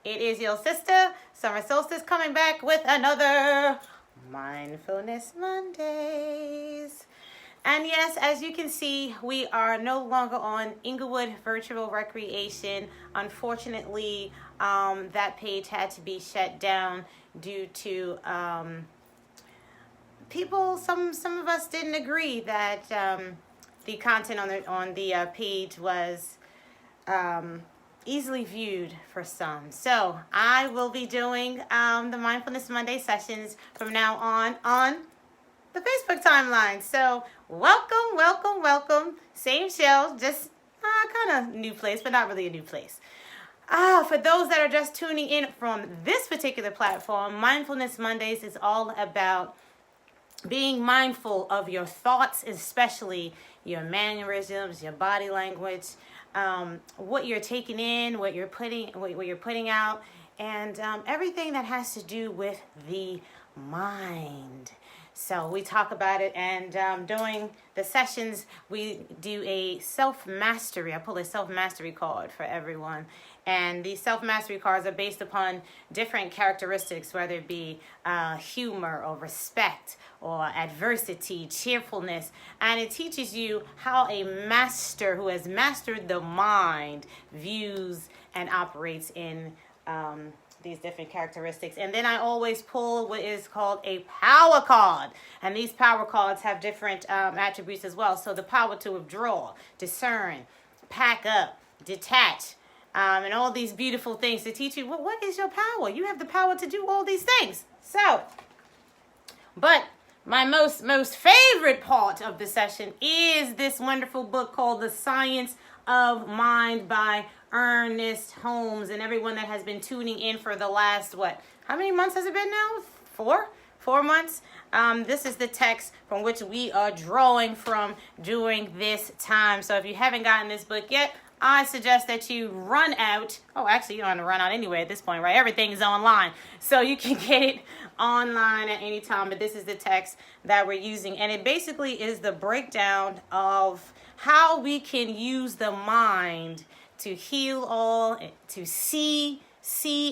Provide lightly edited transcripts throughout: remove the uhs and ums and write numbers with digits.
It is your sister, Summer Solstice, coming back with another Mindfulness Mondays. And yes, as you can see, we are no longer on Inglewood Virtual Recreation. Unfortunately, that page had to be shut down due to people. Some of us didn't agree that the content on the page was easily viewed for some. So I will be doing the Mindfulness Monday sessions from now on the Facebook timeline. So welcome. Same show, just kind of new place, but not really a new place. For those that are just tuning in from this particular platform, Mindfulness Mondays is all about being mindful of your thoughts, especially your mannerisms, your body language, what you're taking in, what you're putting out, and everything that has to do with the mind. So we talk about it, and during the sessions, we do a self-mastery. I pull a self-mastery card for everyone. And these self-mastery cards are based upon different characteristics, whether it be humor or respect or adversity, cheerfulness. And it teaches you how a master who has mastered the mind views and operates in these different characteristics. And then I always pull what is called a power card. And these power cards have different attributes as well. So the power to withdraw, discern, pack up, detach, and all these beautiful things to teach you, well, what is your power? You have the power to do all these things. So, but my most favorite part of the session is this wonderful book called The Science of Mind by Ernest Holmes. And everyone that has been tuning in for the last, how many months has it been now? 4 months. This is the text from which we are drawing from during this time. So if you haven't gotten this book yet, I suggest that you run out. Oh, actually, you don't have to run out anyway at this point, right? Everything is online. So you can get it online at any time. But this is the text that we're using. And it basically is the breakdown of how we can use the mind to heal all, to see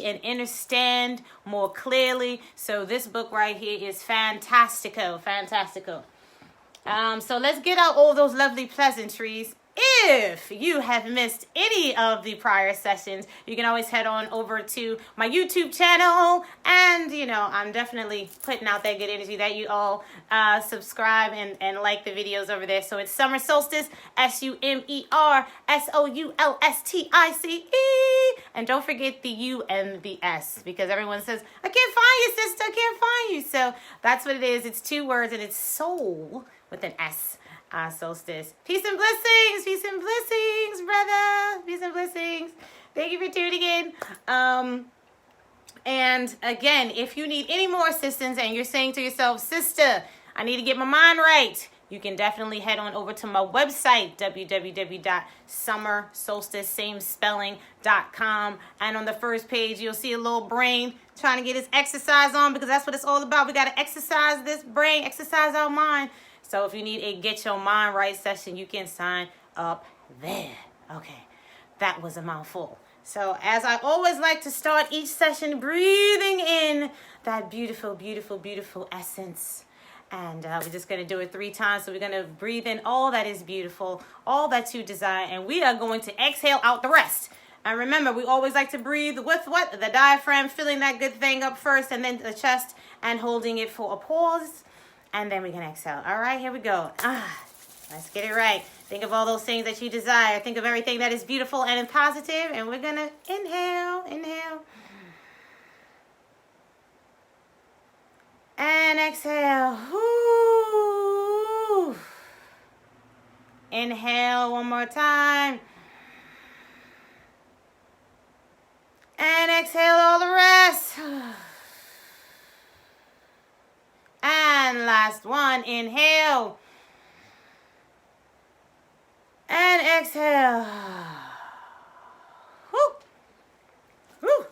and understand more clearly. So this book right here is fantastico. So let's get out all those lovely pleasantries. If you have missed any of the prior sessions, you can always head on over to my YouTube channel. And, I'm definitely putting out that good energy that you all subscribe and like the videos over there. So it's Summer Solstice, SUMERSOULSTICE. And don't forget the U and the S, because everyone says, I can't find you, sister. I can't find you. So that's what it is. It's 2 words, and it's soul with an S. Solstice. Peace and blessings, brother. Peace and blessings. Thank you for tuning in. And again, if you need any more assistance and you're saying to yourself, sister, I need to get my mind right, you can definitely head on over to my website, www.summersolstice.com. And on the first page, you'll see a little brain trying to get its exercise on, because that's what it's all about. We got to exercise this brain, exercise our mind. So if you need a Get Your Mind Right session, you can sign up there. Okay, that was a mouthful. So as I always like to start each session, breathing in that beautiful essence. And we're just going to do it 3 times. So we're going to breathe in all that is beautiful, all that you desire. And we are going to exhale out the rest. And remember, we always like to breathe with what? The diaphragm, filling that good thing up first, and then the chest, and holding it for a pause. And then we can exhale. All right, here we go. Let's get it right. Think of all those things that you desire. Think of everything that is beautiful and positive. And we're going to inhale. And exhale. Ooh. Inhale one more time. And exhale all the rest. And last one, inhale. And exhale. Woo. Woo.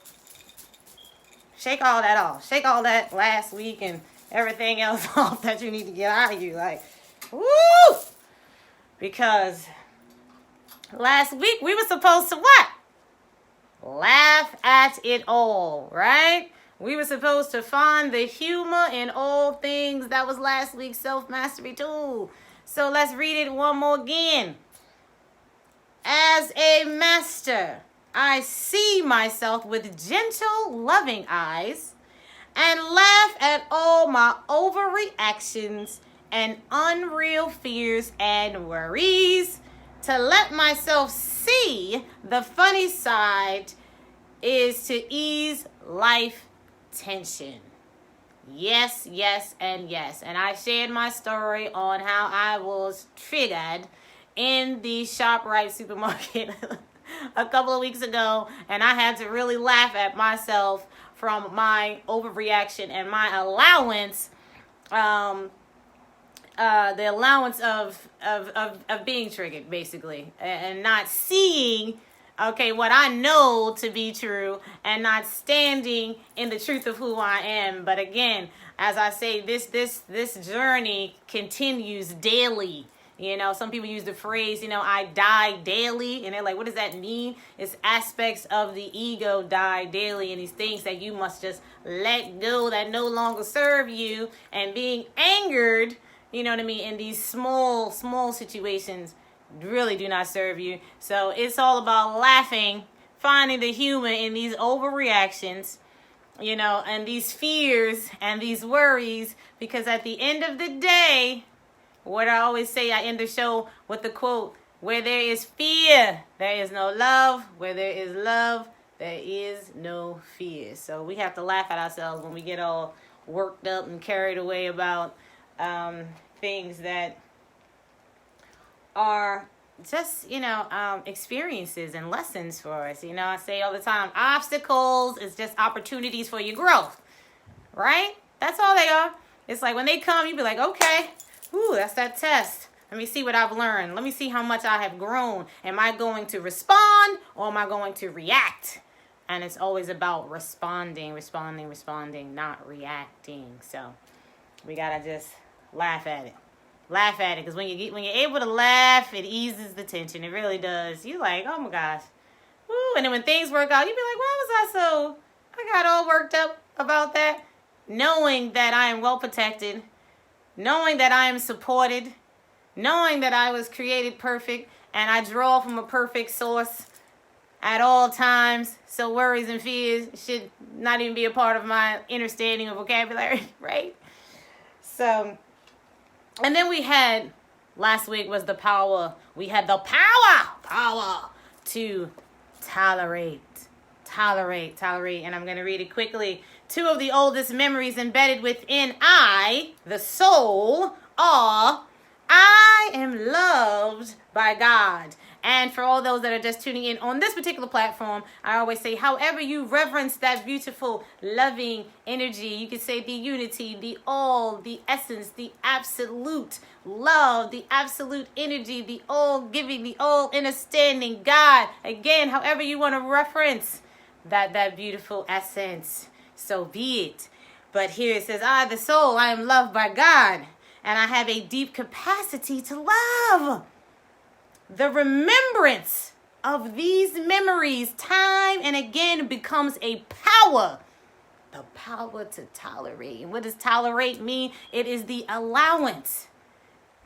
Shake all that off. Shake all that last week and everything else off that you need to get out of you. Woo! Because last week we were supposed to what? laugh at it all, right? We were supposed to find the humor in all things. That was last week's self-mastery tool. So let's read it one more again. As a master, I see myself with gentle, loving eyes and laugh at all my overreactions and unreal fears and worries. To let myself see the funny side is to ease life tension. Yes, yes, and yes. And I shared my story on how I was triggered in the ShopRite supermarket a couple of weeks ago, and I had to really laugh at myself from my overreaction and my allowance, the allowance of being triggered, basically, and not seeing, okay, what I know to be true, and not standing in the truth of who I am. But again, as I say, this journey continues daily. You know, some people use the phrase, I die daily. And they're like, what does that mean? It's aspects of the ego die daily. And these things that you must just let go that no longer serve you. And being angered, in these small situations really do not serve you. So it's all about laughing, finding the humor in these overreactions, and these fears and these worries. Because at the end of the day, what I always say, I end the show with the quote, where there is fear, there is no love. Where there is love, there is no fear. So we have to laugh at ourselves when we get all worked up and carried away about things that are just, experiences and lessons for us. I say all the time, obstacles is just opportunities for your growth, right? That's all they are. It's like when they come, you be like, okay, ooh, that's that test. Let me see what I've learned. Let me see how much I have grown. Am I going to respond or am I going to react? And it's always about responding, not reacting. So we got to just laugh at it. Laugh at it. Because when you're able to laugh, it eases the tension. It really does. You're like, oh my gosh. Ooh, and then when things work out, you be like, why was I got all worked up about that? Knowing that I am well protected, knowing that I am supported, knowing that I was created perfect and I draw from a perfect source at all times. So worries and fears should not even be a part of my understanding of vocabulary, right? So, and then we had, last week was the power. We had the power to tolerate. And I'm going to read it quickly. 2 of the oldest memories embedded within I, the soul, are I am loved by God. And for all those that are just tuning in on this particular platform, I always say, however you reverence that beautiful, loving energy, you can say the unity, the all, the essence, the absolute love, the absolute energy, the all giving, the all understanding God. Again, however you want to reference that beautiful essence, so be it. But here it says, I, the soul, I am loved by God, and I have a deep capacity to love. The remembrance of these memories time and again becomes a power. The power to tolerate. And what does tolerate mean? It is the allowance.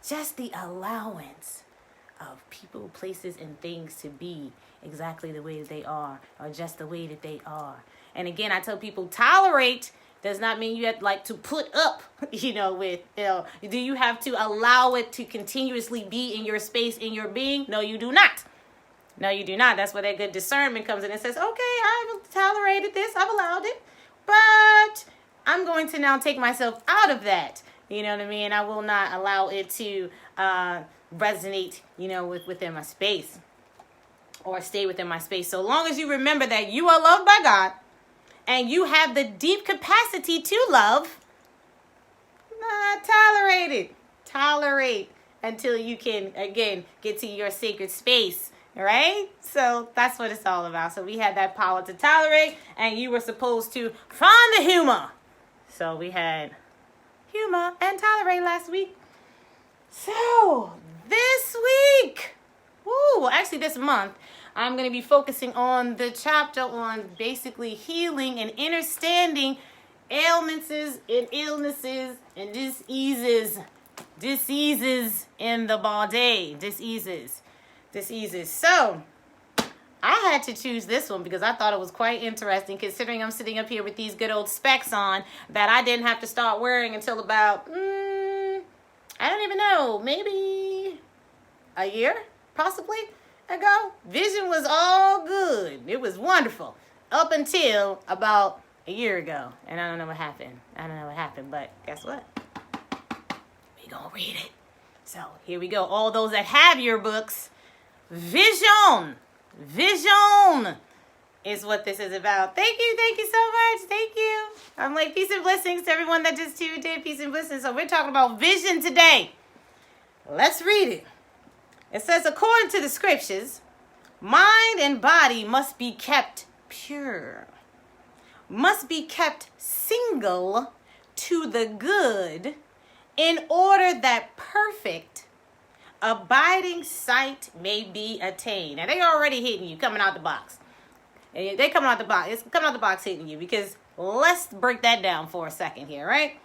Just the allowance of people, places, and things to be exactly the way that they are, or just the way that they are. And again, I tell people, tolerate does not mean you have to put up, with, do you have to allow it to continuously be in your space, in your being? No, you do not. That's where that good discernment comes in and says, okay, I've tolerated this, I've allowed it, but I'm going to now take myself out of that. You know what I mean? I will not allow it to resonate, within my space or stay within my space. So long as you remember that you are loved by God, and you have the deep capacity to love, tolerate it. Tolerate until you can, again, get to your sacred space, right? So that's what it's all about. So we had that power to tolerate, and you were supposed to find the humor. So we had humor and tolerate last week. So this week, actually this month, I'm going to be focusing on the chapter on basically healing and understanding ailments and illnesses and diseases in the body. Diseases. So, I had to choose this one because I thought it was quite interesting, considering I'm sitting up here with these good old specs on that I didn't have to start wearing until about, I don't even know, maybe a year, possibly, ago. Vision was all good. It was wonderful up until about a year ago. And I don't know what happened. But guess what? We gonna read it. So here we go. All those that have your books, vision is what this is about. Thank you so much. Thank you. I'm like, peace and blessings to everyone that just tuned in. Peace and blessings. So we're talking about vision today. Let's read it. It says, according to the scriptures, mind and body must be kept pure, must be kept single to the good, in order that perfect abiding sight may be attained. Now they already hitting you coming out the box. And they coming out the box. It's coming out the box hitting you, because let's break that down for a second here, right?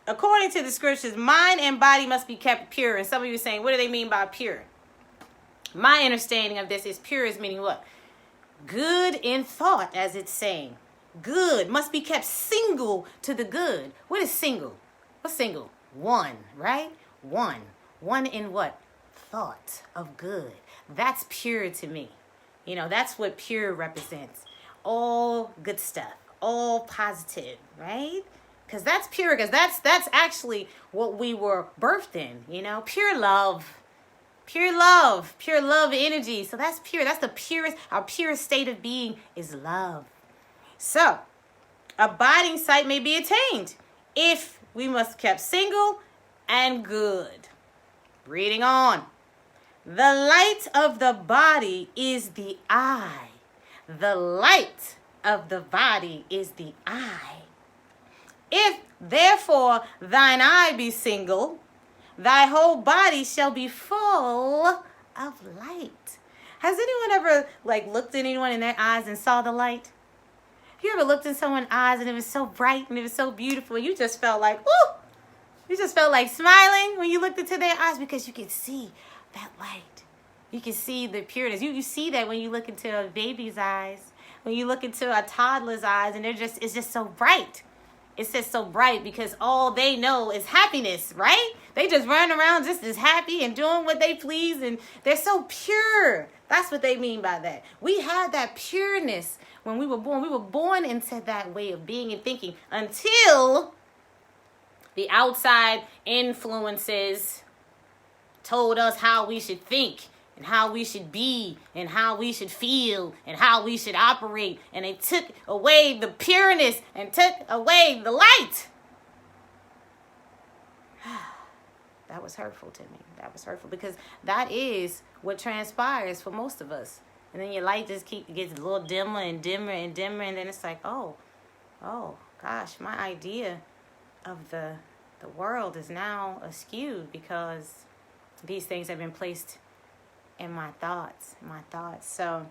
According to the scriptures, mind and body must be kept pure. And some of you are saying, what do they mean by pure? My understanding of this is pure is meaning what? Good in thought, as it's saying. Good must be kept single to the good. What is single? What's single? One, right? One. One in what? Thought of good. That's pure to me. You know, that's what pure represents. All good stuff. All positive, right? Because that's pure. Because that's actually what we were birthed in. You know, pure love. Pure love energy. So that's pure. That's the purest. Our purest state of being is love. So, abiding sight may be attained if we must kept single and good. Reading on. The light of the body is the eye. The light of the body is the eye. If therefore thine eye be single, thy whole body shall be full of light. Has anyone ever looked at anyone in their eyes and saw the light? Have you ever looked in someone's eyes and it was so bright and it was so beautiful and you just felt like, woo! You just felt like smiling when you looked into their eyes, because you could see that light. You can see the pureness. You see that when you look into a baby's eyes, when you look into a toddler's eyes, and it's just so bright. It's just so bright because all they know is happiness, right? They just run around just as happy and doing what they please, and they're so pure. That's what they mean by that. We had that pureness when we were born. We were born into that way of being and thinking until the outside influences told us how we should think and how we should be and how we should feel and how we should operate. And they took away the pureness and took away the light. That was hurtful to me. That was hurtful, because that is what transpires for most of us. And then your light just gets a little dimmer and dimmer and dimmer. And then it's like, oh gosh, my idea of the world is now skewed because these things have been placed in my thoughts. So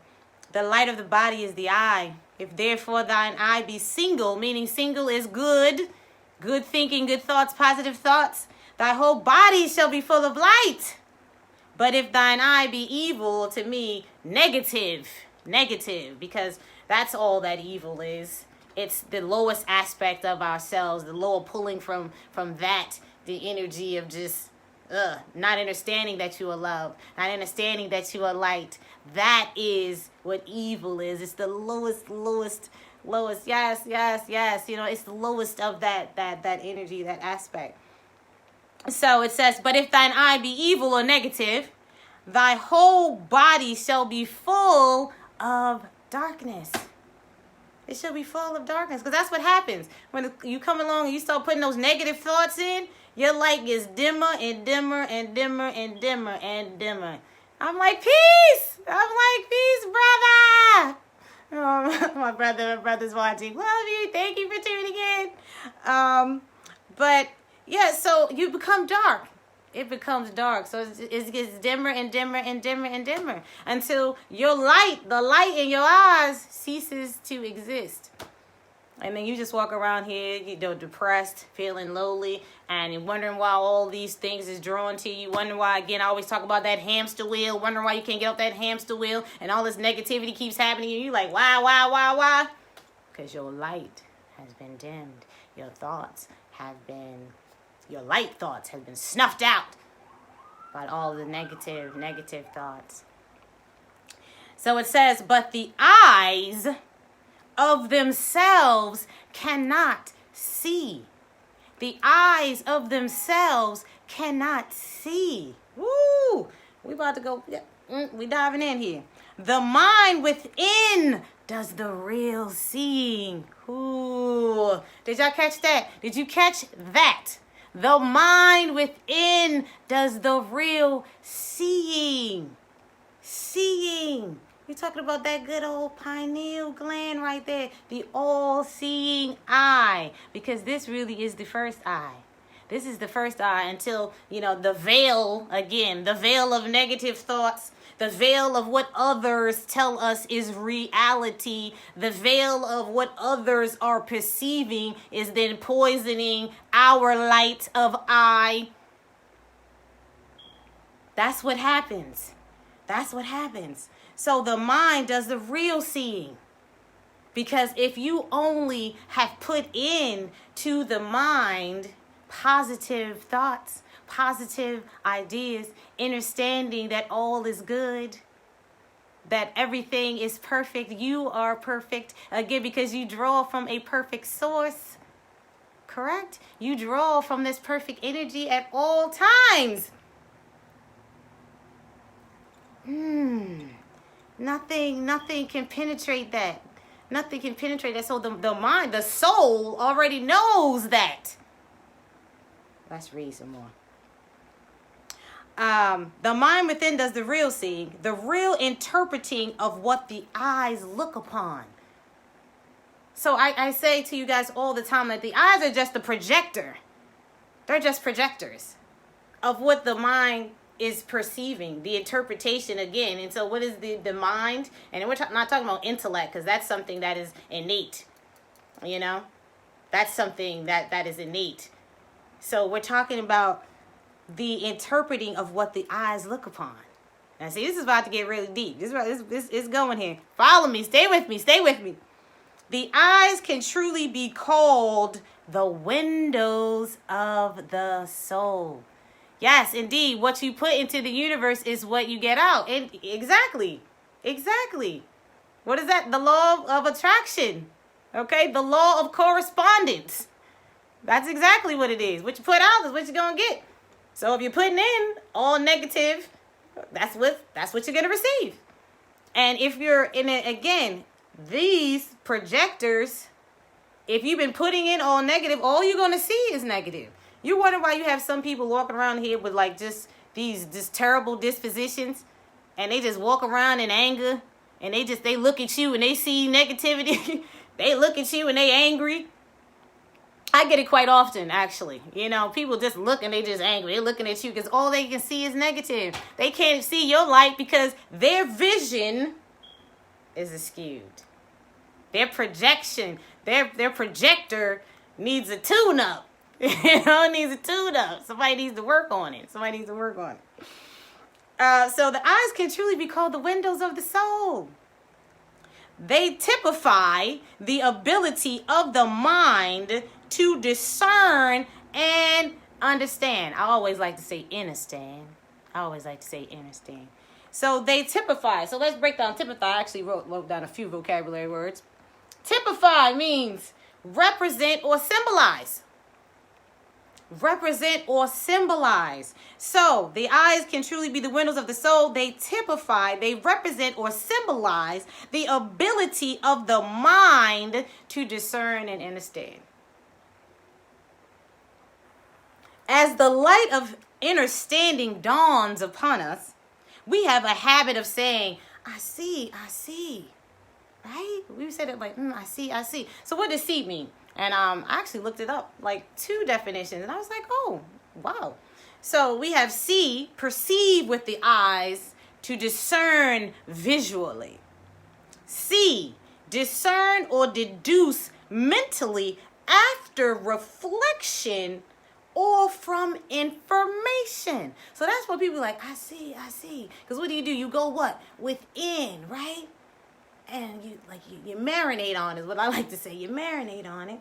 the light of the body is the eye. If therefore thine eye be single, meaning single is good thinking, good thoughts, positive thoughts, thy whole body shall be full of light. But if thine eye be evil, to me, negative, because that's all that evil is. It's the lowest aspect of ourselves, the lower pulling from that, the energy of just not understanding that you are love, not understanding that you are light. That is what evil is. It's the lowest. Yes. You know, it's the lowest of that energy, that aspect. So it says, but if thine eye be evil or negative, thy whole body shall be full of darkness. It shall be full of darkness, because that's what happens. When you come along and you start putting those negative thoughts in, your light gets dimmer and dimmer and dimmer and dimmer and dimmer. I'm like, peace! Brother! Oh, my brother's watching. Love you. Thank you for tuning in. But, yeah, so you become dark. it becomes dark. So it gets dimmer and dimmer and dimmer and dimmer until your light, the light in your eyes, ceases to exist. And then you just walk around here, depressed, feeling lonely, and you're wondering why all these things is drawn to you. Wondering why, again, I always talk about that hamster wheel. Wondering why you can't get off that hamster wheel, and all this negativity keeps happening. And you're like, why? Because your light has been dimmed. Your light thoughts have been snuffed out by all the negative thoughts. So it says, but the eyes of themselves cannot see. The eyes of themselves cannot see. Woo! We about to go, we diving in here. The mind within does the real seeing. Ooh. Did y'all catch that? Did you catch that? The mind within does the real seeing. Seeing. You're talking about that good old pineal gland right there. The all-seeing eye. Because this really is the first eye. This is the first eye until, the veil, again, the veil of negative thoughts, the veil of what others tell us is reality, the veil of what others are perceiving is then poisoning our light of eye. That's what happens. That's what happens. So the mind does the real seeing. Because if you only have put in to the mind positive thoughts, positive ideas, understanding that all is good, that everything is perfect, you are perfect, again, because you draw from a perfect source, correct? You draw from this perfect energy at all times. Nothing can penetrate that. Nothing can penetrate that. So the mind, the soul already knows that. Let's read some more. The mind within does the real seeing, the real interpreting of what the eyes look upon. So I say to you guys all the time that the eyes are just a projector. They're just projectors of what the mind is perceiving, the interpretation again. And so what is the mind? And we're not talking about intellect, because that's something that is innate. That's something that is innate. So we're talking about the interpreting of what the eyes look upon. Now see, this is about to get really deep. This is going here. Follow me. Stay with me. The eyes can truly be called the windows of the soul. Yes, indeed. What you put into the universe is what you get out. And exactly. What is that? The law of attraction. Okay? The law of correspondence. That's exactly what it is. What you put out is what you're going to get. So if you're putting in all negative, that's what you're going to receive. And if you're in it, again, these projectors, if you've been putting in all negative, all you're going to see is negative. You wonder why you have some people walking around here with like just these terrible dispositions, and they just walk around in anger, and they look at you and they see negativity. They look at you and they angry. I get it quite often, actually. People just look and they just angry. They're looking at you because all they can see is negative. They can't see your light because their vision is skewed. Their projection, their projector needs a tune-up. Needs a tune-up. Somebody needs to work on it. So the eyes can truly be called the windows of the soul. They typify the ability of the mind to discern and understand. I always like to say understand. So they typify. So let's break down typify. I actually wrote down a few vocabulary words. Typify means represent or symbolize. So the eyes can truly be the windows of the soul. They typify, they represent or symbolize the ability of the mind to discern and understand. As the light of understanding dawns upon us, we have a habit of saying, I see, right? We said it like, I see. So what does see mean? And I actually looked it up, like 2 definitions, and I was like, oh, wow. So we have see, perceive with the eyes, to discern visually. See, discern or deduce mentally after reflection or from information. So that's what people are like, I see. Because what do? You go what? Within, right? And you marinate on it, is what I like to say. You marinate on it.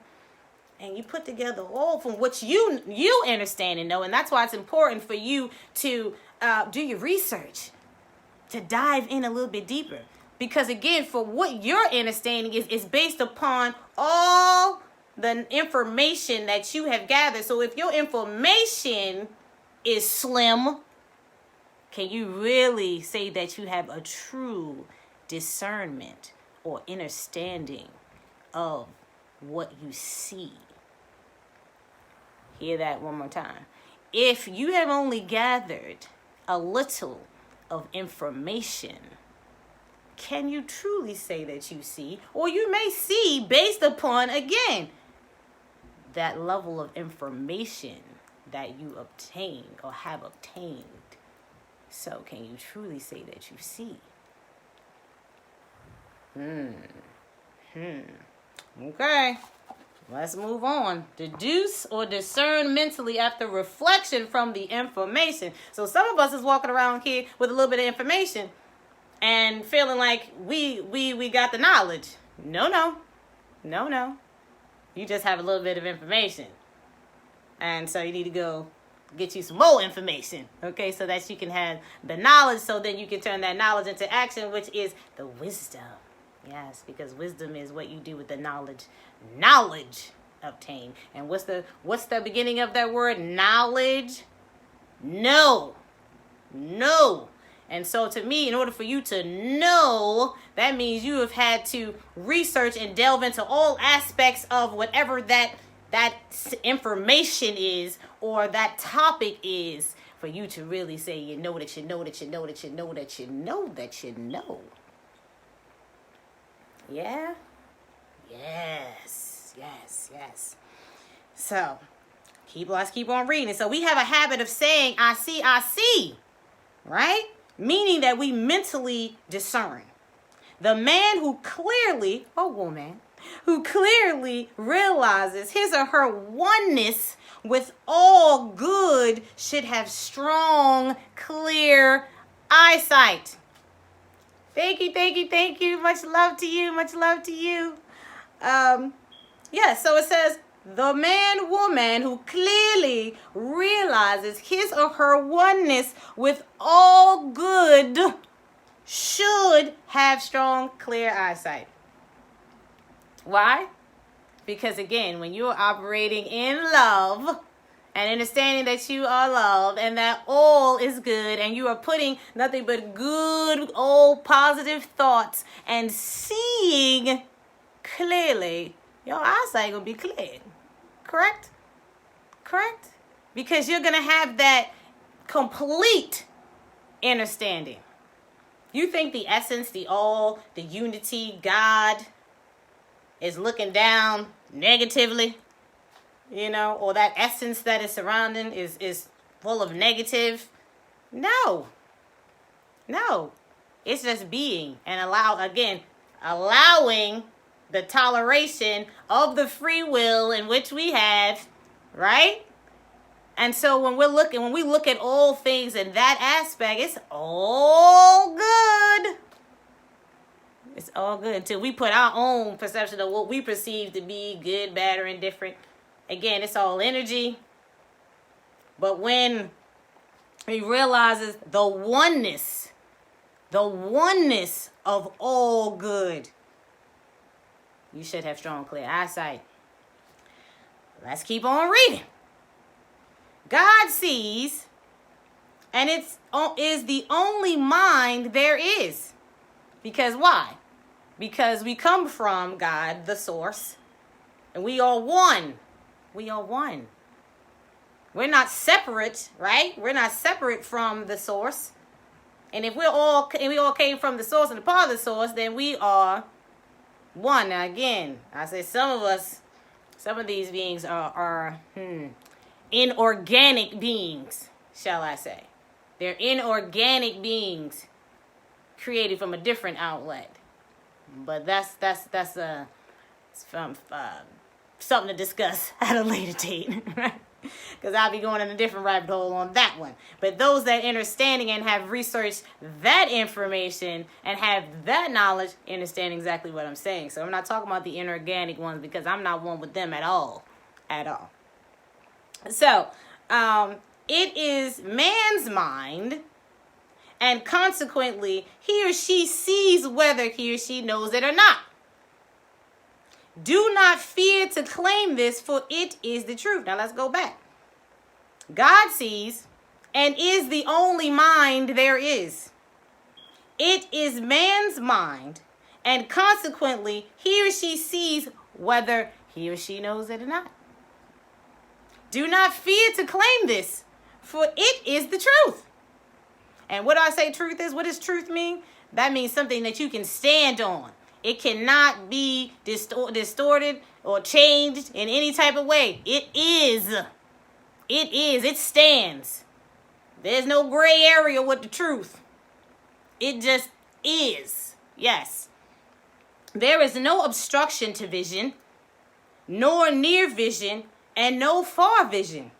And you put together all from what you understand and know. And that's why it's important for you to do your research, to dive in a little bit deeper. Because again, for what your understanding is based upon all the information that you have gathered. So if your information is slim, can you really say that you have a true discernment or understanding of what you see? Hear that one more time. If you have only gathered a little of information, can you truly say that you see? Or you may see based upon, again, that level of information that you obtain or have obtained. So can you truly say that you see? Okay. Let's move on. Deduce or discern mentally after reflection from the information. So some of us is walking around here with a little bit of information and feeling like we got the knowledge. No. You just have a little bit of information. And so you need to go get you some more information, okay, so that you can have the knowledge, so then you can turn that knowledge into action, which is the wisdom. Yes, because wisdom is what you do with the knowledge. Knowledge obtained. And what's the beginning of that word? Knowledge? No. And so to me, in order for you to know, that means you have had to research and delve into all aspects of whatever that information is or that topic is, for you to really say you know that you know that you know that you know that you know that you know. Yeah? Yes. So, let's keep on reading. So we have a habit of saying, I see, right? Meaning that we mentally discern. The man who clearly, or woman, who clearly realizes his or her oneness with all good should have strong, clear eyesight. Thank you. Much love to you. So it says, the man, woman who clearly realizes his or her oneness with all good should have strong, clear eyesight. Why? Because again, when you're operating in love and understanding that you are loved and that all is good and you are putting nothing but good, old, positive thoughts and seeing clearly, your eyesight going to be clear. Correct? Because you're going to have that complete understanding. You think the essence, the all, the unity, God is looking down negatively, or that essence that is surrounding is full of negative? No. It's just being and allowing the toleration of the free will in which we have, right? And so when we look at all things in that aspect, it's all good. It's all good until we put our own perception of what we perceive to be good, bad, or indifferent. Again, it's all energy. But when he realizes the oneness of all good, you should have strong, clear eyesight. Let's keep on reading. God sees, and it is the only mind there is. Because why? Because we come from God, the source, and we are one. We're not separate, right? We're not separate from the source. And if we all came from the source and a part of the source, then we are one. Now again, I say some of these beings are inorganic beings. shall I say. They're inorganic beings created from a different outlet. But that's something to discuss at a later date, right? Because I'll be going in a different rabbit hole on that one. But those that understanding and have researched that information and have that knowledge understand exactly what I'm saying. So I'm not talking about the inorganic ones because I'm not one with them at all. So it is man's mind, and consequently he or she sees whether he or she knows it or not. Do not fear to claim this, for it is the truth. Now let's go back. God sees and is the only mind there is. It is man's mind, and consequently, he or she sees whether he or she knows it or not. Do not fear to claim this, for it is the truth. And what do I say truth is? What does truth mean? That means something that you can stand on. It cannot be distorted or changed in any type of way. It is. It stands. There's no gray area with the truth. It just is. Yes. There is no obstruction to vision, nor near vision, and no far vision.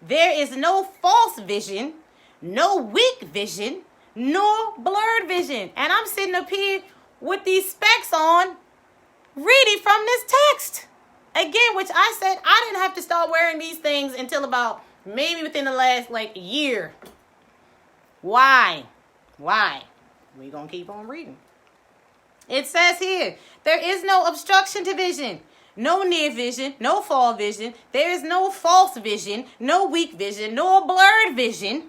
There is no false vision, no weak vision, nor blurred vision. And I'm sitting up here with these specs on, reading from this text. Again, which I said I didn't have to start wearing these things until about maybe within the last year. Why? We're going to keep on reading. It says here, there is no obstruction to vision, no near vision, no far vision. There is no false vision, no weak vision, nor blurred vision.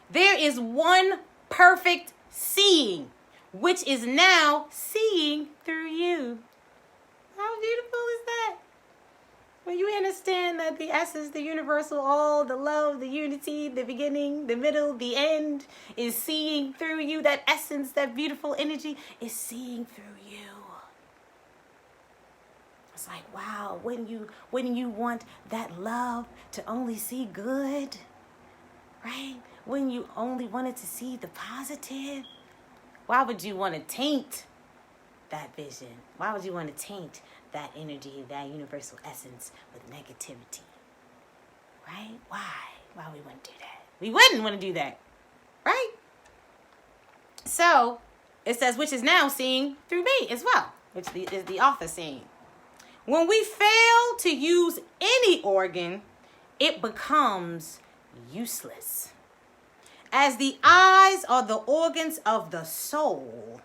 There is one perfect seeing, which is now seeing through you. How beautiful is that? When you understand that the essence, the universal, all, the love, the unity, the beginning, the middle, the end is seeing through you. That essence, that beautiful energy is seeing through you. It's like, wow, when you want that love to only see good, right? When you only wanted to see the positive, why would you want to taint that vision? Why would you want to taint that energy, that universal essence with negativity? Right? Why we wouldn't do that? We wouldn't want to do that. Right? So, it says, which is now seeing through me as well, which is the author saying. When we fail to use any organ, it becomes useless. As the eyes are the organs of the soul,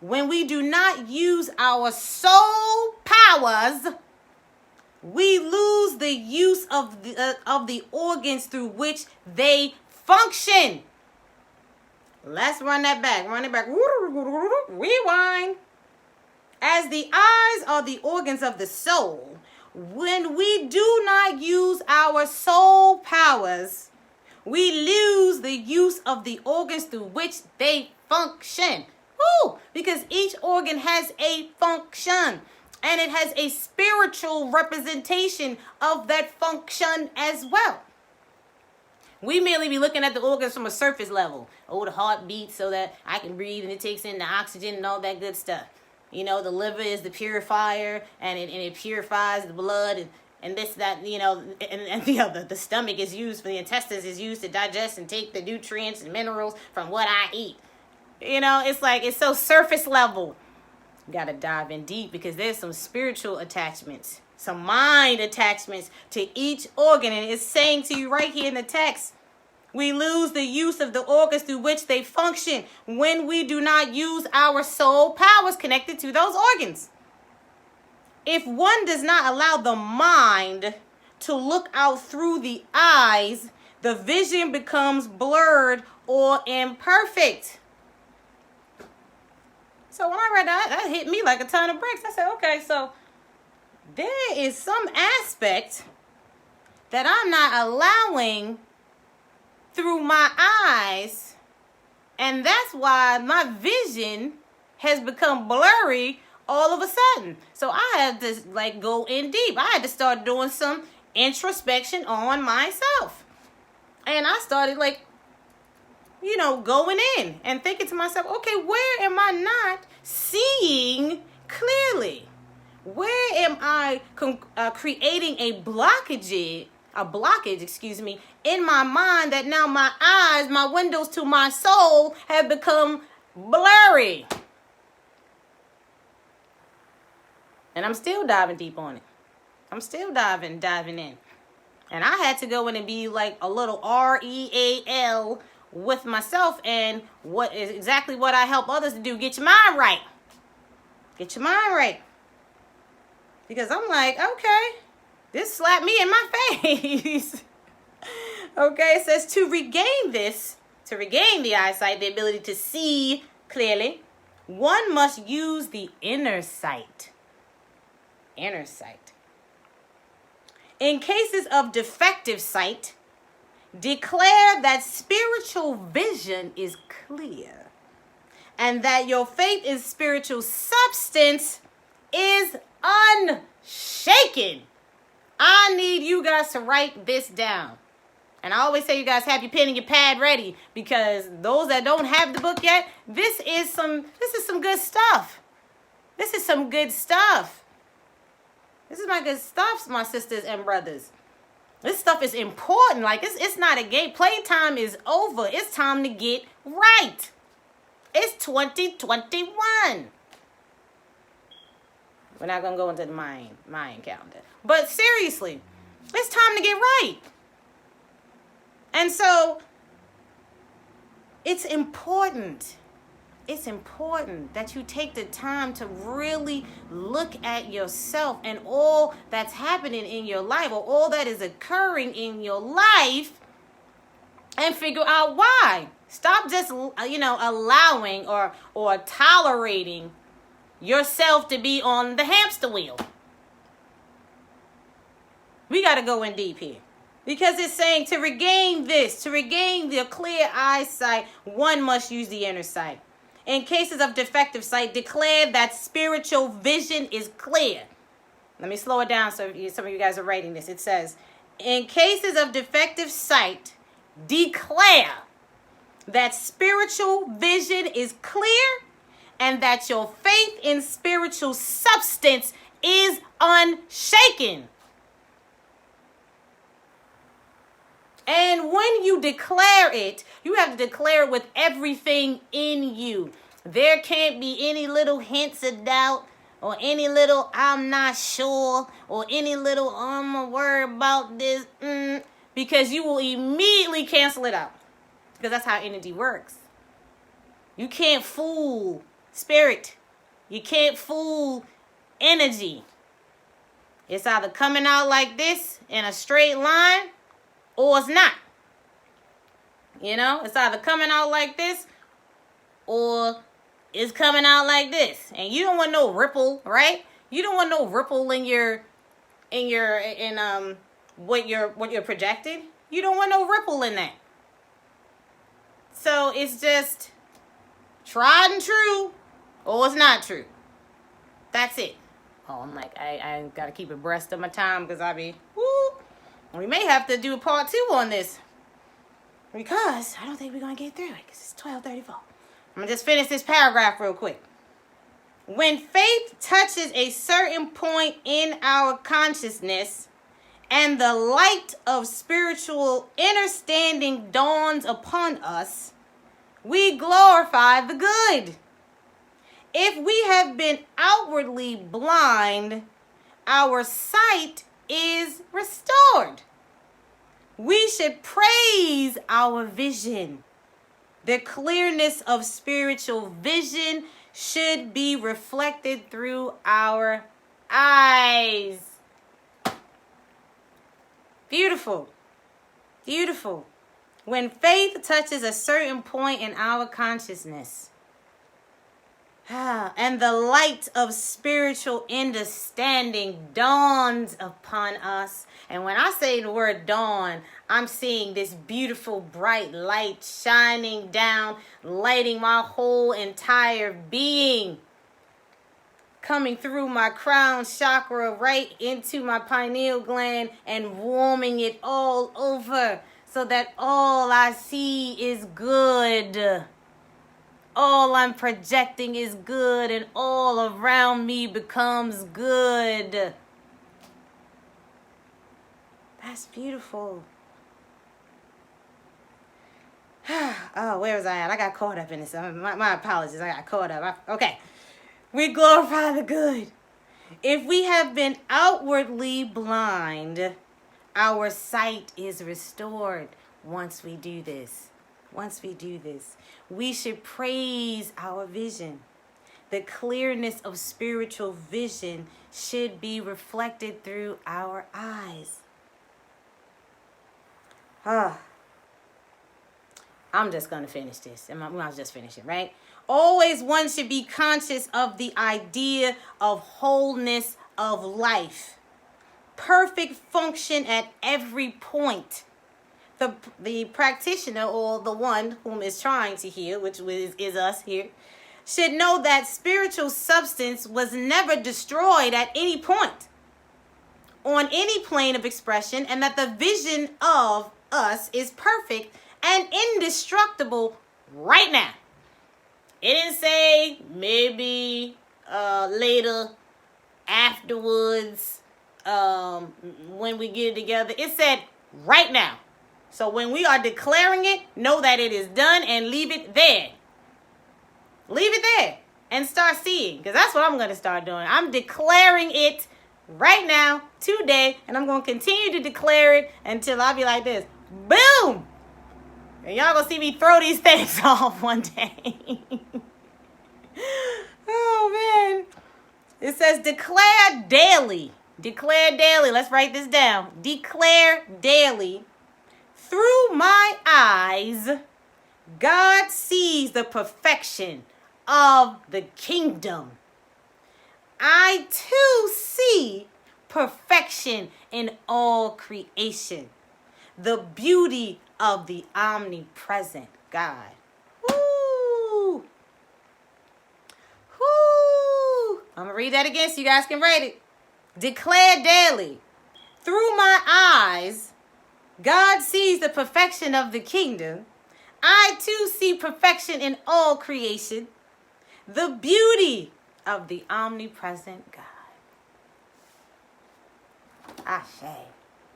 when we do not use our soul powers, we lose the use of the organs through which they function. Let's run that back. Run it back. Rewind. As the eyes are the organs of the soul, when we do not use our soul powers, we lose the use of the organs through which they function. Woo! Because each organ has a function, and it has a spiritual representation of that function as well. We merely be looking at the organs from a surface level. Oh, the heart beats so that I can breathe, and it takes in the oxygen and all that good stuff. You know, the liver is the purifier, and it purifies the blood, and this, that, you know, and the stomach is used, for the intestines is used to digest and take the nutrients and minerals from what I eat. You know, it's like, it's so surface level. You got to dive in deep, because there's some spiritual attachments, some mind attachments to each organ. And it's saying to you right here in the text, we lose the use of the organs through which they function when we do not use our soul powers connected to those organs. If one does not allow the mind to look out through the eyes, the vision becomes blurred or imperfect. So when I read that hit me like a ton of bricks. I said, okay, so there is some aspect that I'm not allowing through my eyes, and that's why my vision has become blurry all of a sudden. So I had to go in deep. I had to start doing some introspection on myself. And I started going in and thinking to myself, okay, where am I not seeing clearly? Where am I creating a blockage, in my mind, that now my eyes, my windows to my soul have become blurry? And I'm still diving deep on it. I'm still diving in. And I had to go in and be like a little REAL with myself, and what is exactly what I help others to do. Get your mind right. Get your mind right. Because I'm like, okay, this slapped me in my face. Okay, it says to regain the eyesight, the ability to see clearly, one must use the inner sight. Inner sight. In cases of defective sight, declare that spiritual vision is clear and that your faith in spiritual substance is unshaken. I need you guys to write this down. And I always say, you guys have your pen and your pad ready, because those that don't have the book yet, this is some good stuff. This is some good stuff. This is my good stuff, my sisters and brothers. This stuff is important. Like, it's not a game. Playtime is over. It's time to get right. It's 2021. We're not going to go into the Mayan calendar. But seriously, it's time to get right. And so, it's important. It's important that you take the time to really look at yourself and all that's happening in your life, or all that is occurring in your life, and figure out why. Stop just, allowing or tolerating yourself to be on the hamster wheel. We got to go in deep here. Because it's saying to regain the clear eyesight, one must use the inner sight. In cases of defective sight, declare that spiritual vision is clear. Let me slow it down so some of you guys are writing this. It says, in cases of defective sight, declare that spiritual vision is clear and that your faith in spiritual substance is unshaken. And when you declare it, you have to declare it with everything in you. There can't be any little hints of doubt, or any little I'm not sure, or any little I'm worried about this, because you will immediately cancel it out. Because that's how energy works. You can't fool spirit. You can't fool energy. It's either coming out like this in a straight line, or it's not. It's either coming out like this, or it's coming out like this. And you don't want no ripple, right? You don't want no ripple in what you're projecting. You don't want no ripple in that. So it's just tried and true, or it's not true. That's it. Oh, I'm like, I gotta keep abreast of my time, because we may have to do a part 2 on this, because I don't think we're going to get through it, because it's 12:34. I'm going to just finish this paragraph real quick. When faith touches a certain point in our consciousness and the light of spiritual understanding dawns upon us, we glorify the good. If we have been outwardly blind, our sight is restored. We should praise our vision. The clearness of spiritual vision should be reflected through our eyes. Beautiful. Beautiful. When faith touches a certain point in our consciousness, and the light of spiritual understanding dawns upon us. And when I say the word dawn, I'm seeing this beautiful bright light shining down, lighting my whole entire being, coming through my crown chakra right into my pineal gland and warming it all over, so that all I see is good. All I'm projecting is good, and all around me becomes good. That's beautiful. Oh, where was I at? I got caught up in this. My apologies. I got caught up. Okay. We glorify the good. If we have been outwardly blind, our sight is restored once we do this. Once we do this, we should praise our vision. The clearness of spiritual vision should be reflected through our eyes. I'm just going to finish this. I'll just finish it, right? Always one should be conscious of the idea of wholeness of life. Perfect function at every point. The practitioner, or the one whom is trying to heal, which is us here, should know that spiritual substance was never destroyed at any point on any plane of expression, and that the vision of us is perfect and indestructible right now. It didn't say maybe later, afterwards, when we get it together. It said right now. So when we are declaring it, know that it is done and leave it there. Leave it there and start seeing, because that's what I'm going to start doing. I'm declaring it right now, today, and I'm going to continue to declare it until I be like this. Boom! And y'all going to see me throw these things off one day. Oh, man. It says declare daily. Declare daily. Let's write this down. Declare daily. Through my eyes, God sees the perfection of the kingdom. I too see perfection in all creation. The beauty of the omnipresent God. Woo! Woo! I'm going to read that again so you guys can write it. Declare daily. Through my eyes, God sees the perfection of the kingdom. I too see perfection in all creation. The beauty of the omnipresent God. Ashe,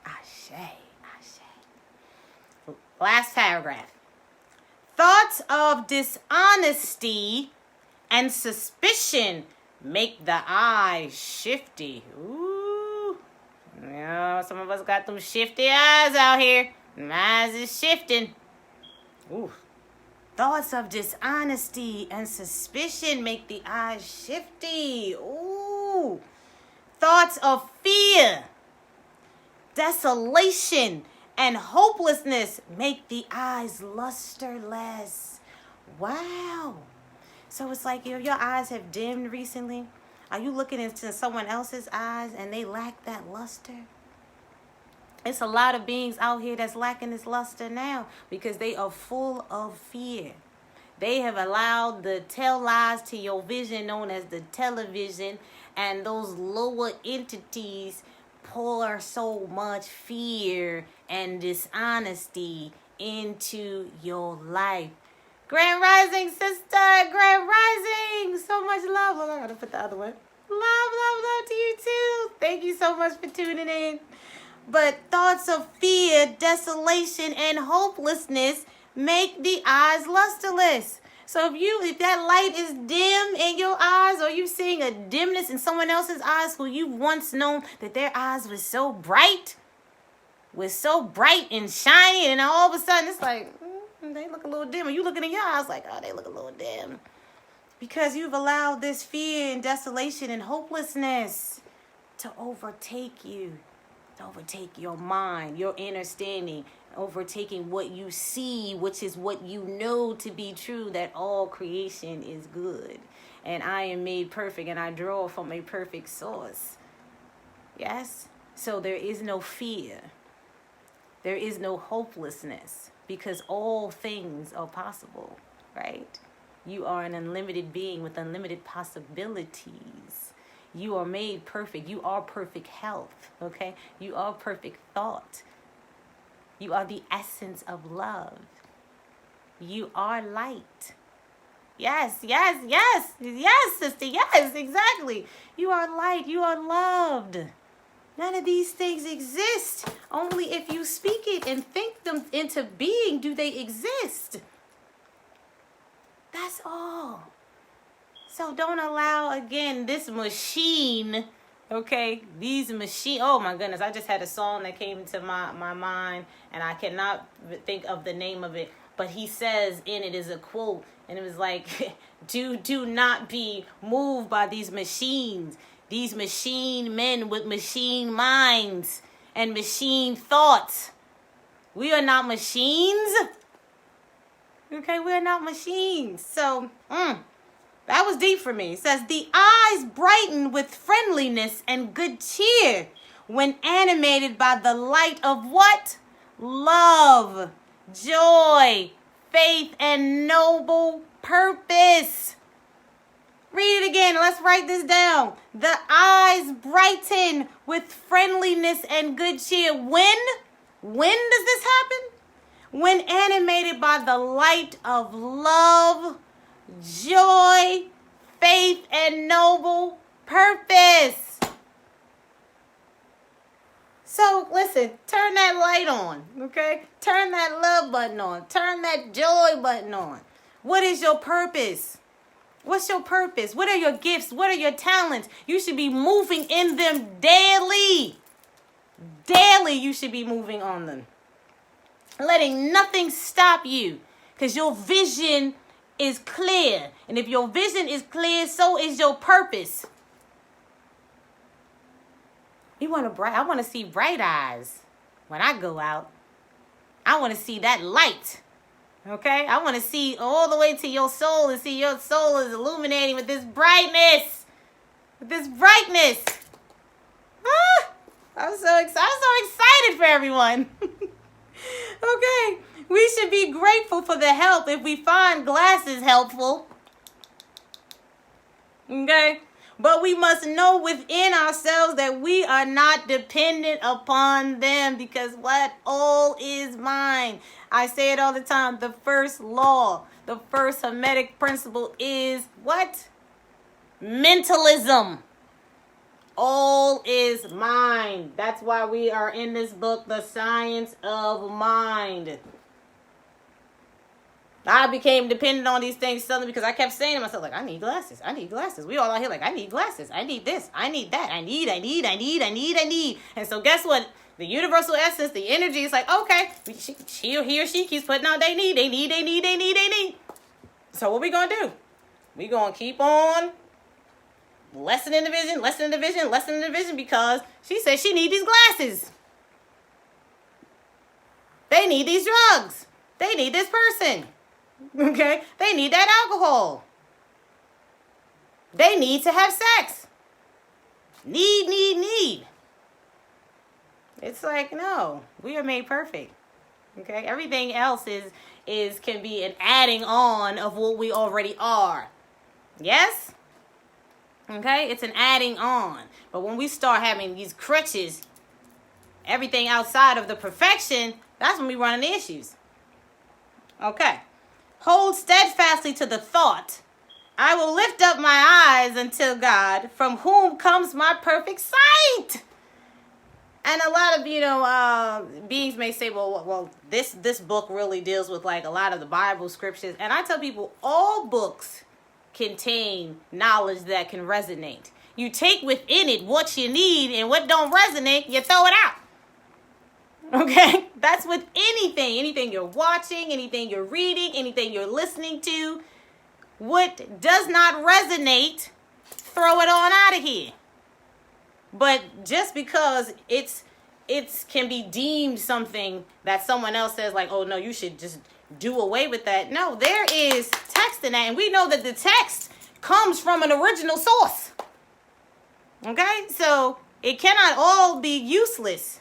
ashe, ashe. Last paragraph. Thoughts of dishonesty and suspicion make the eyes shifty. Ooh. Yeah, some of us got them shifty eyes out here. My eyes is shifting. Ooh. Thoughts of dishonesty and suspicion make the eyes shifty. Ooh. Thoughts of fear, desolation, and hopelessness make the eyes lusterless. Wow. So it's like if your eyes have dimmed recently, are you looking into someone else's eyes and they lack that luster? It's a lot of beings out here that's lacking this luster now because they are full of fear. They have allowed the tell lies to your vision known as the television, and those lower entities pour so much fear and dishonesty into your life. Grand Rising, sister. Grand Rising. So much love. Hold on, I gotta put the other one. Love to you too. Thank you so much for tuning in. But thoughts of fear, desolation, and hopelessness make the eyes lusterless. So if that light is dim in your eyes, or you're seeing a dimness in someone else's eyes who you've once known that their eyes were so bright and shiny, and all of a sudden it's like, they look a little dim. And you looking in your eyes like, oh, they look a little dim. Because you've allowed this fear and desolation and hopelessness to overtake you, to overtake your mind, your understanding, overtaking what you see, which is what you know to be true, that all creation is good. And I am made perfect, and I draw from a perfect source. Yes? So there is no fear. There is no hopelessness, because all things are possible, right? You are an unlimited being with unlimited possibilities. You are made perfect. You are perfect health, okay? You are perfect thought. You are the essence of love. You are light. Yes, yes, yes, yes, sister, yes, exactly. You are light. You are loved. None of these things exist. Only if you speak it and think them into being do they exist. That's all. So don't allow, again, this machine, okay, these machine. Oh my goodness, I just had a song that came into my mind and I cannot think of the name of it. But he says in it is a quote, and it was like, do not be moved by these machines. These machine men with machine minds and machine thoughts. We are not machines. Okay, we are not machines. So, that was deep for me. It says, the eyes brighten with friendliness and good cheer when animated by the light of what? Love, joy, faith, and noble purpose. Read it again. Let's write this down. The eyes brighten with friendliness and good cheer. When does this happen? When animated by the light of love, joy, faith, and noble purpose. So listen, turn that light on, okay? Turn that love button on. Turn that joy button on. What is your purpose? What's your purpose? What are your gifts? What are your talents? You should be moving in them daily. Daily you should be moving on them. Letting nothing stop you. Because your vision is clear. And if your vision is clear, so is your purpose. I want to see bright eyes when I go out. I want to see that light. Okay? I want to see all the way to your soul and see your soul is illuminating with this brightness. With this brightness. I'm so excited for everyone. Okay. We should be grateful for the help if we find glasses helpful. Okay? But we must know within ourselves that we are not dependent upon them because what? All is mine. I say it all the time. The first law, the first Hermetic principle is what? Mentalism. All is mind. That's why we are in this book, The Science of Mind. I became dependent on these things suddenly because I kept saying to myself, like, I need glasses. I need glasses. We all out here like, I need glasses. I need this. I need that. I need. And so guess what? The universal essence, the energy is like, okay, he or she keeps putting out they need. So what we going to do? We going to keep on lessening the vision because she says she need these glasses. They need these drugs. They need this person. Okay? They need that alcohol. They need to have sex. Need. It's like, no, we are made perfect. Okay? Everything else can be an adding on of what we already are. Yes? Okay? It's an adding on. But when we start having these crutches, everything outside of the perfection, that's when we run into issues. Okay. Hold steadfastly to the thought, I will lift up my eyes until God, from whom comes my perfect sight. And a lot of, beings may say, well, this book really deals with like a lot of the Bible scriptures. And I tell people all books contain knowledge that can resonate. You take within it what you need, and what don't resonate, you throw it out. Okay? That's with anything you're watching, anything you're reading, anything you're listening to. What does not resonate, throw it on out of here. But just because it's can be deemed something that someone else says like, oh no, you should just do away with that. No, there is text in that, and we know that the text comes from an original source. Okay? So it cannot all be useless.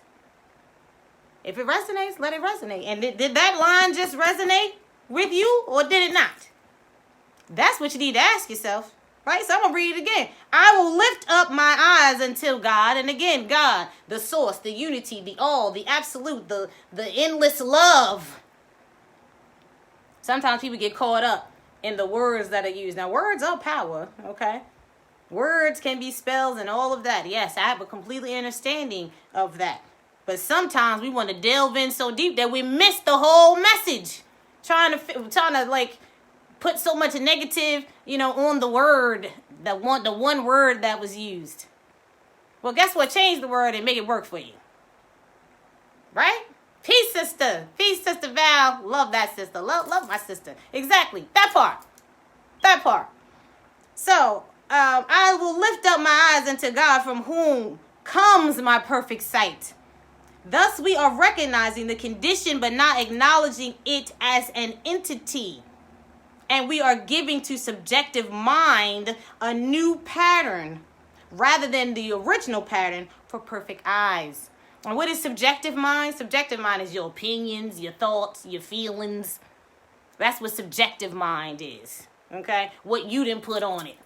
If it resonates, let it resonate. And did that line just resonate with you, or did it not? That's what you need to ask yourself. Right? So I'm going to read it again. I will lift up my eyes until God. And again, God, the source, the unity, the all, the absolute, the endless love. Sometimes people get caught up in the words that are used. Now, words are power, okay? Words can be spells and all of that. Yes, I have a completely understanding of that. But sometimes we want to delve in so deep that we miss the whole message. Trying to like put so much negative, on the word, the one word that was used. Well, guess what? Change the word and make it work for you. Right? Peace, sister. Peace, sister Val. Love that sister. Love my sister. Exactly. That part. So, I will lift up my eyes unto God, from whom comes my perfect sight. Thus, we are recognizing the condition but not acknowledging it as an entity. And we are giving to subjective mind a new pattern rather than the original pattern for perfect eyes. And what is subjective mind? Subjective mind is your opinions, your thoughts, your feelings. That's what subjective mind is. Okay? What you didn't put on it.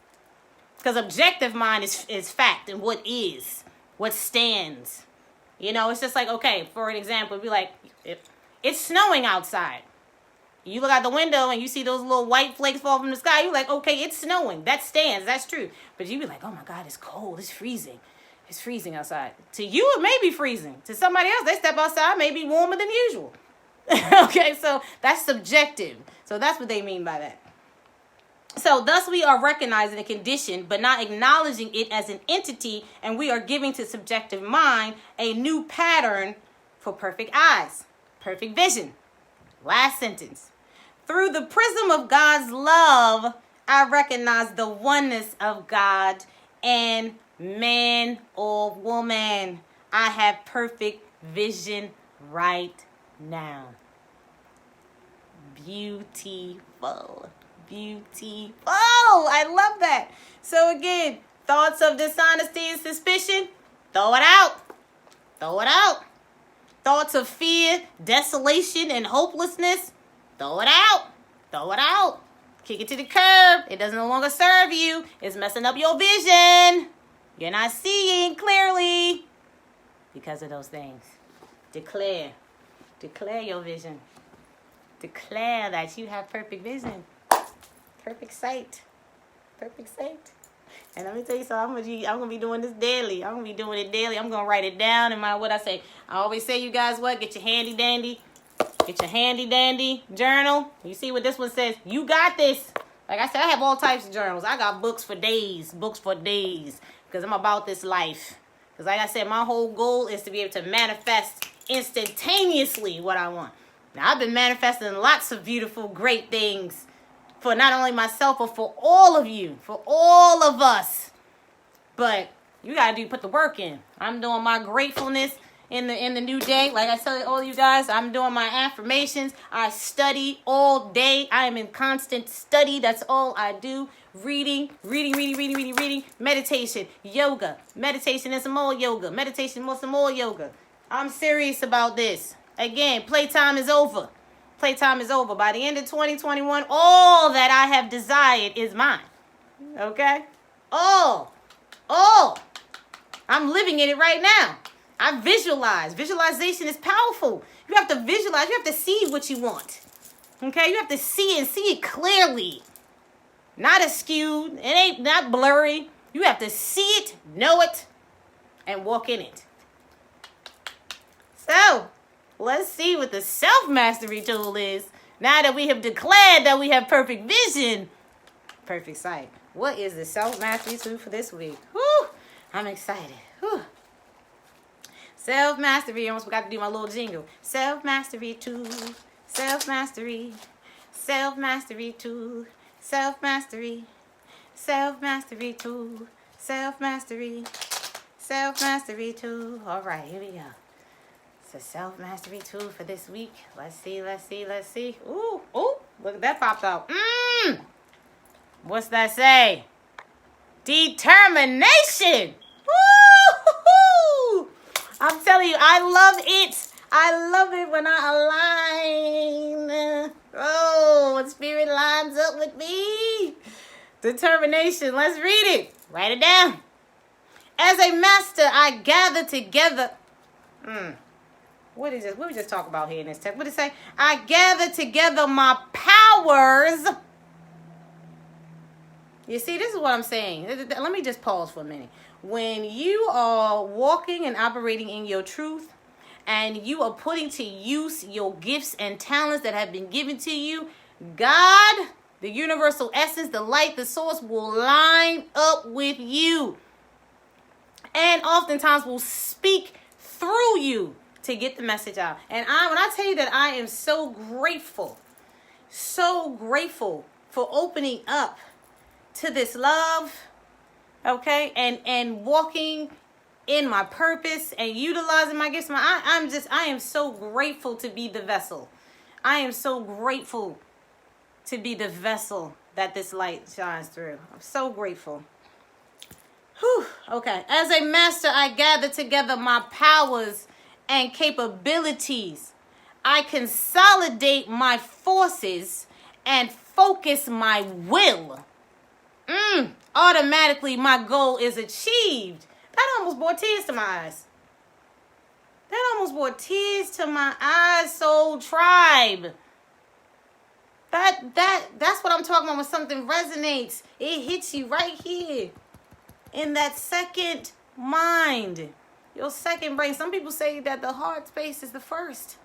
Because objective mind is fact and what is, what stands. It's just like, okay, for an example, it'd be like, it's snowing outside. You look out the window and you see those little white flakes fall from the sky. You're like, okay, it's snowing. That stands. That's true. But you be like, oh my God, it's cold. It's freezing. It's freezing outside. To you, it may be freezing. To somebody else, they step outside, may be warmer than usual. Okay, so that's subjective. So that's what they mean by that. So thus we are recognizing a condition, but not acknowledging it as an entity, and we are giving to subjective mind a new pattern for perfect eyes, perfect vision. Last sentence. Through the prism of God's love, I recognize the oneness of God and man or woman. I have perfect vision right now. Beautiful. I love that. So again, thoughts of dishonesty and suspicion, throw it out. Thoughts of fear, desolation, and hopelessness, throw it out. Kick it to the curb. It doesn't no longer serve you. It's messing up your vision. You're not seeing clearly because of those things. Declare your vision. Declare that you have perfect vision. Perfect sight. And let me tell you something, I'm going to be doing this daily. I'm going to write it down in what I say. I always say, you guys, get your handy dandy journal. You see what this one says? You got this. Like I said, I have all types of journals. I got books for days, because I'm about this life. Because like I said, my whole goal is to be able to manifest instantaneously what I want. Now, I've been manifesting lots of beautiful, great things for not only myself, but for all of you, for all of us. But you gotta put the work in. I'm doing my gratefulness in the new day. Like I tell all you guys, I'm doing my affirmations. I study all day. I am in constant study. That's all I do. Reading. Meditation, yoga. Meditation and some more yoga. Meditation and some more yoga. I'm serious about this. Again, playtime is over. By the end of 2021, all that I have desired is mine. Okay? All. I'm living in it right now. I visualize. Visualization is powerful. You have to visualize. You have to see what you want. Okay? You have to see and see it clearly. Not as skewed. It ain't not blurry. You have to see it, know it, and walk in it. So, let's see what the self-mastery tool is. Now that we have declared that we have perfect vision, perfect sight. What is the self-mastery tool for this week? Whew, I'm excited. Whew. Self-mastery. I almost forgot to do my little jingle. Self-mastery tool. Self-mastery. Self-mastery tool. Self-mastery. Self-mastery tool. Self-mastery. Self-mastery tool. All right, here we go. It's a self-mastery tool for this week. Let's see. Ooh, look at that popped out. What's that say? Determination. Woo! I'm telling you, I love it. I love it when I align. When spirit lines up with me. Determination. Let's read it. Write it down. As a master, I gather together. What is this? What we just talk about here in this text? What did it say? I gather together my powers. You see, this is what I'm saying. Let me just pause for a minute. When you are walking and operating in your truth, and you are putting to use your gifts and talents that have been given to you, God, the universal essence, the light, the source, will line up with you. And oftentimes will speak through you to get the message out. And when I tell you that I am so grateful for opening up to this love, okay, and walking in my purpose and utilizing my gifts. I am so grateful to be the vessel. I am so grateful to be the vessel that this light shines through. I'm so grateful. Whew. Okay. As a master, I gather together my powers and capabilities. I consolidate my forces and focus my will. Automatically, my goal is achieved. That almost brought tears to my eyes. Soul Tribe. That's what I'm talking about when something resonates. It hits you right here in that second mind, your second brain. Some people say that the heart space is the first.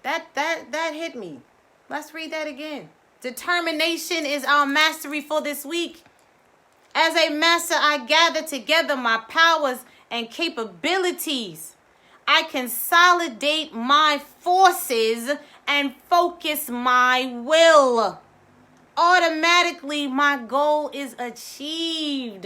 That hit me. Let's read that again. Determination is our mastery for this week. As a master, I gather together my powers and capabilities. I consolidate my forces and focus my will. Automatically, my goal is achieved.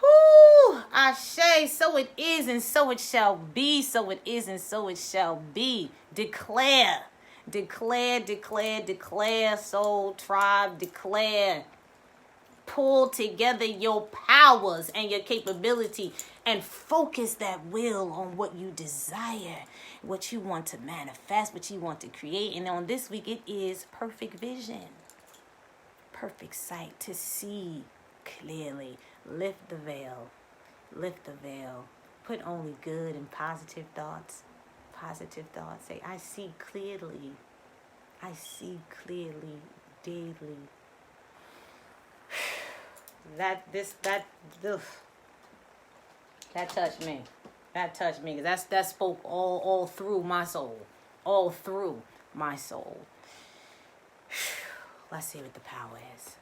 Whoo! Ashe, so it is and so it shall be. So it is and so it shall be. Declare. Declare, declare, declare, soul tribe, declare. Pull together your powers and your capability and focus that will on what you desire, what you want to manifest, what you want to create. And on this week, it is perfect vision, perfect sight to see clearly. Lift the veil, lift the veil. Put only good and positive thoughts. Positive thoughts. Say, I see clearly. I see clearly daily. That touched me. That touched me. That spoke all through my soul. All through my soul. Let's see what the power is.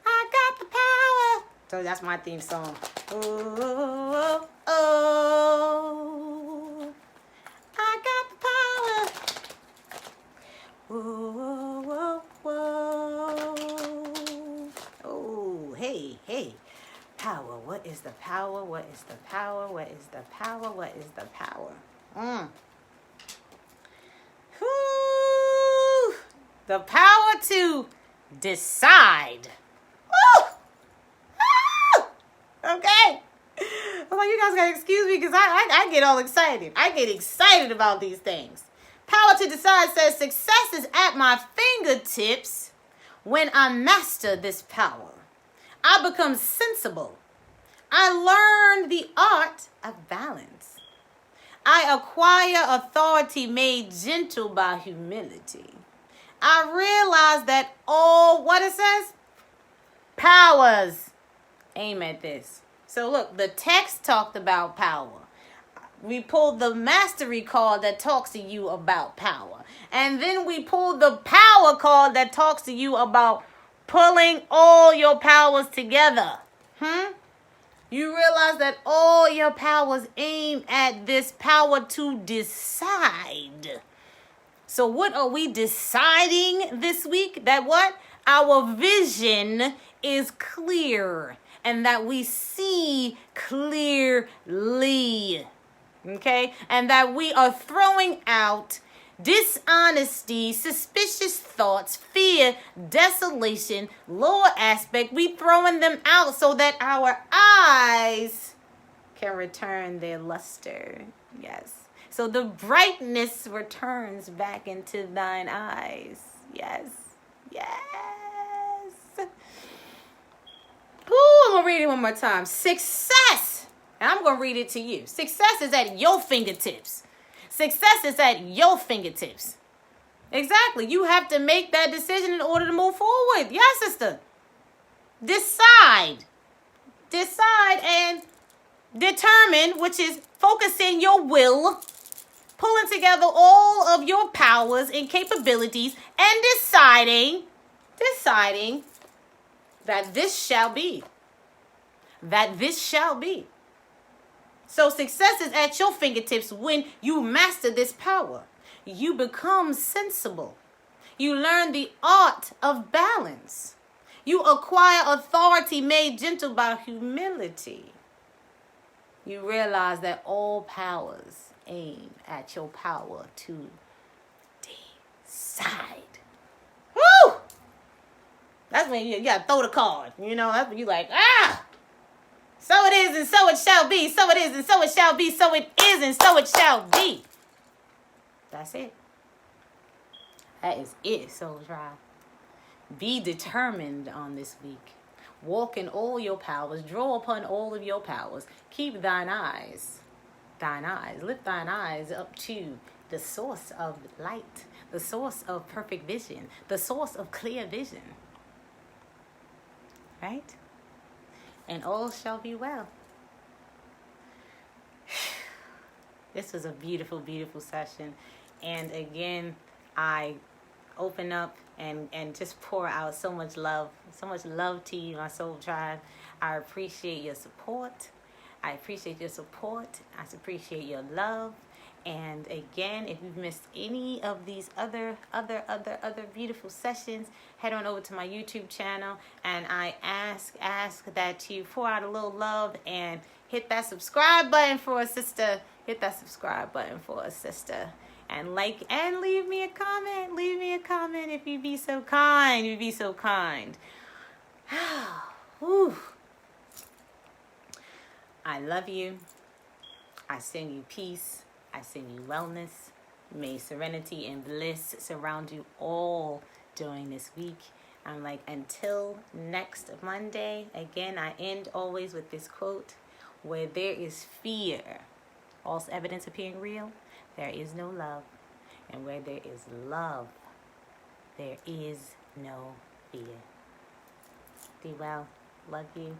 I got the power. So that's my theme song. Oh, oh, oh. I got the power. Whoa, whoa, whoa. Oh, hey. Power. What is the power? What is the power? What is the power? What is the power? Whew. The power to decide. Woo! Okay. Well, you guys gotta excuse me because I get all excited. I get excited about these things. Power to decide says success is at my fingertips when I master this power. I become sensible. I learn the art of balance. I acquire authority made gentle by humility. I realize that all, what it says? Powers aim at this. So look, the text talked about power. We pulled the mastery card that talks to you about power. And then we pulled the power card that talks to you about pulling all your powers together. You realize that all your powers aim at this power to decide. So what are we deciding this week? That what? Our vision is clear and that we see clearly. Okay? And that we are throwing out dishonesty, suspicious thoughts, fear, desolation, lower aspect. We throwing them out so that our eyes can return their luster. Yes. So the brightness returns back into thine eyes. Yes. Yes. going to read it one more time. Success, and I'm going to read it to you. Success is at your fingertips. Success is at your fingertips. Exactly. You have to make that decision in order to move forward. Yes, sister. Decide and determine, which is focusing your will, pulling together all of your powers and capabilities, and deciding that this shall be. That this shall be. So success is at your fingertips when you master this power. You become sensible. You learn the art of balance. You acquire authority made gentle by humility. You realize that all powers aim at your power to decide. Woo! That's when you gotta throw the card. You know, that's when you like, so it is and so it shall be. So it is and so it shall be. So it is and so it shall be. That's it. That is it, Soul Tribe. Be determined on this week. Walk in all your powers. Draw upon all of your powers. Keep thine eyes. Lift thine eyes up to the source of light. The source of perfect vision. The source of clear vision. Right? And all shall be well. This was a beautiful, beautiful session. And again, I open up and just pour out so much love to you, my Soul Tribe. I appreciate your support. I appreciate your love. And again, if you've missed any of these other beautiful sessions, head on over to my YouTube channel, and I ask that you pour out a little love and hit that subscribe button for a sister. And like and leave me a comment. If you'd be so kind. Whew. I love you. I send you peace. I send you wellness. May serenity and bliss surround you all during this week. I'm like, until next Monday. Again, I end always with this quote: where there is fear, false evidence appearing real, there is no love. And where there is love, there is no fear. Be well. Love you.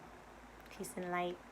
Peace and light.